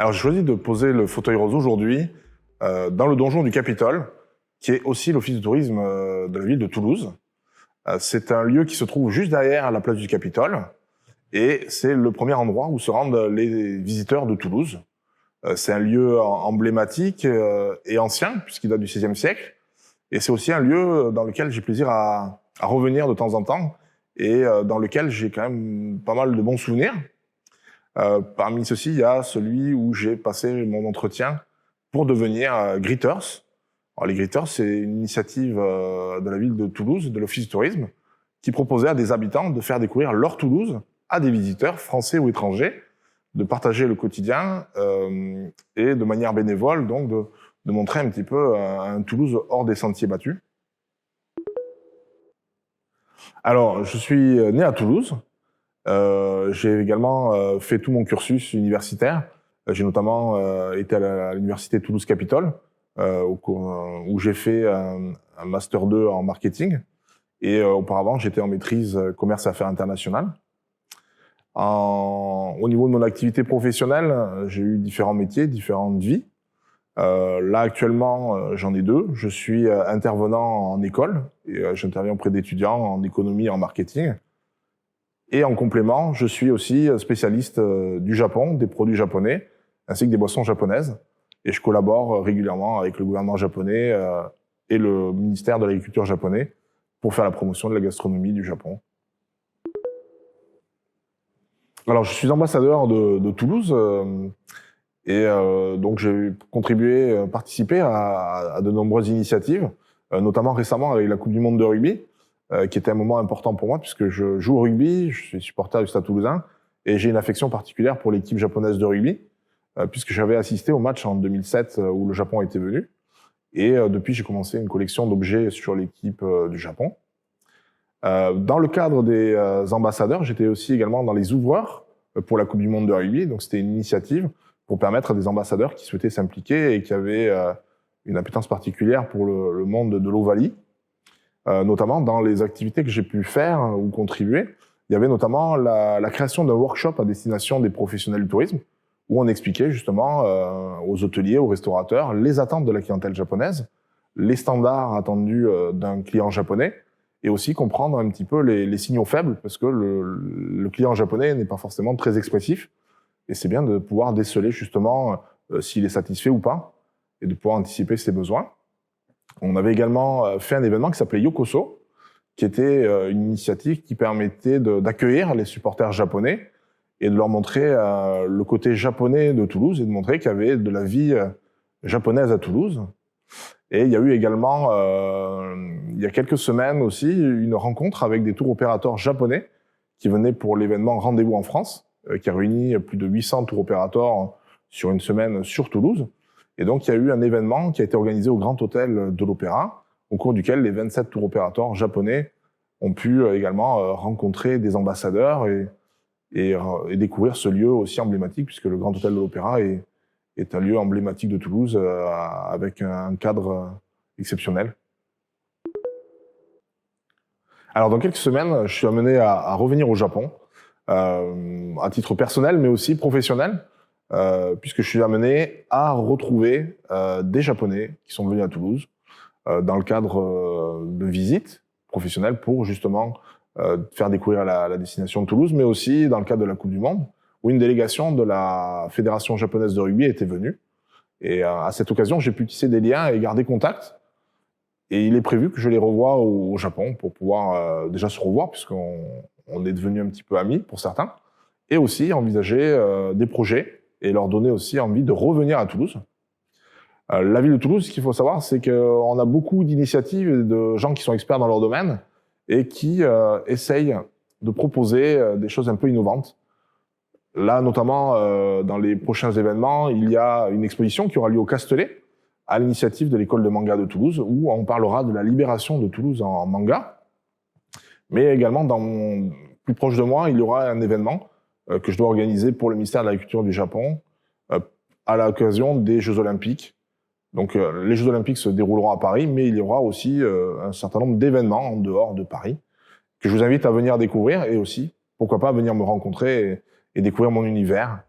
Alors, j'ai choisi de poser le fauteuil rose aujourd'hui dans le donjon du Capitole, qui est aussi l'office de tourisme de la ville de Toulouse. C'est un lieu qui se trouve juste derrière la place du Capitole, et c'est le premier endroit où se rendent les visiteurs de Toulouse. C'est un lieu emblématique et ancien, puisqu'il date du XVIe siècle, et c'est aussi un lieu dans lequel j'ai plaisir à revenir de temps en temps, et dans lequel j'ai quand même pas mal de bons souvenirs. Parmi ceux-ci, il y a celui où j'ai passé mon entretien pour devenir Greeters. Alors, les Greeters, c'est une initiative de la ville de Toulouse, de l'Office du tourisme, qui proposait à des habitants de faire découvrir leur Toulouse à des visiteurs, français ou étrangers, de partager le quotidien et de manière bénévole, donc de montrer un petit peu un Toulouse hors des sentiers battus. Alors, je suis né à Toulouse. J'ai également fait tout mon cursus universitaire. J'ai notamment été à l'université Toulouse-Capitole, où j'ai fait un master 2 en marketing. Et auparavant, j'étais en maîtrise commerce et affaires internationales. Au niveau de mon activité professionnelle, j'ai eu différents métiers, différentes vies. Là, actuellement, j'en ai deux. Je suis intervenant en école et j'interviens auprès d'étudiants en économie et en marketing. Et en complément, je suis aussi spécialiste du Japon, des produits japonais, ainsi que des boissons japonaises. Et je collabore régulièrement avec le gouvernement japonais et le ministère de l'Agriculture japonais pour faire la promotion de la gastronomie du Japon. Alors, je suis ambassadeur de Toulouse et donc j'ai contribué, participé à de nombreuses initiatives, notamment récemment avec la Coupe du Monde de rugby, qui était un moment important pour moi puisque je joue au rugby, je suis supporter du Stade Toulousain et j'ai une affection particulière pour l'équipe japonaise de rugby puisque j'avais assisté au match en 2007 où le Japon était venu et depuis j'ai commencé une collection d'objets sur l'équipe du Japon. Dans le cadre des ambassadeurs, j'étais aussi également dans les ouvreurs pour la Coupe du Monde de rugby, donc c'était une initiative pour permettre à des ambassadeurs qui souhaitaient s'impliquer et qui avaient une appétence particulière pour le monde de l'Ovalie. Notamment dans les activités que j'ai pu faire ou contribuer. Il y avait notamment la création d'un workshop à destination des professionnels du tourisme où on expliquait justement aux hôteliers, aux restaurateurs, les attentes de la clientèle japonaise, les standards attendus d'un client japonais et aussi comprendre un petit peu les signaux faibles parce que le client japonais n'est pas forcément très expressif et c'est bien de pouvoir déceler justement s'il est satisfait ou pas et de pouvoir anticiper ses besoins. On avait également fait un événement qui s'appelait Yokoso, qui était une initiative qui permettait d'accueillir les supporters japonais et de leur montrer le côté japonais de Toulouse et de montrer qu'il y avait de la vie japonaise à Toulouse. Et il y a eu également, il y a quelques semaines aussi, une rencontre avec des tours opérateurs japonais qui venaient pour l'événement Rendez-vous en France, qui a réuni plus de 800 tours opérateurs sur une semaine sur Toulouse. Et donc, il y a eu un événement qui a été organisé au Grand Hôtel de l'Opéra, au cours duquel les 27 tours opérateurs japonais ont pu également rencontrer des ambassadeurs et découvrir ce lieu aussi emblématique, puisque le Grand Hôtel de l'Opéra est un lieu emblématique de Toulouse avec un cadre exceptionnel. Alors, dans quelques semaines, je suis amené à revenir au Japon, à titre personnel, mais aussi professionnel. Puisque je suis amené à retrouver des Japonais qui sont venus à Toulouse dans le cadre de visites professionnelles pour justement faire découvrir la destination de Toulouse, mais aussi dans le cadre de la Coupe du Monde, où une délégation de la Fédération japonaise de rugby était venue. Et à cette occasion, j'ai pu tisser des liens et garder contact. Et il est prévu que je les revoie au Japon pour pouvoir déjà se revoir, puisqu'on est devenus un petit peu amis pour certains, et aussi envisager des projets et leur donner aussi envie de revenir à Toulouse. La ville de Toulouse, ce qu'il faut savoir, c'est qu'on a beaucoup d'initiatives et de gens qui sont experts dans leur domaine et qui essayent de proposer des choses un peu innovantes. Là, notamment, dans les prochains événements, il y a une exposition qui aura lieu au Castellet, à l'initiative de l'école de manga de Toulouse, où on parlera de la libération de Toulouse en manga. Mais également, plus proche de moi, il y aura un événement que je dois organiser pour le ministère de l'Agriculture du Japon à l'occasion des Jeux Olympiques. Donc les Jeux Olympiques se dérouleront à Paris, mais il y aura aussi un certain nombre d'événements en dehors de Paris que je vous invite à venir découvrir et aussi, pourquoi pas, venir me rencontrer et découvrir mon univers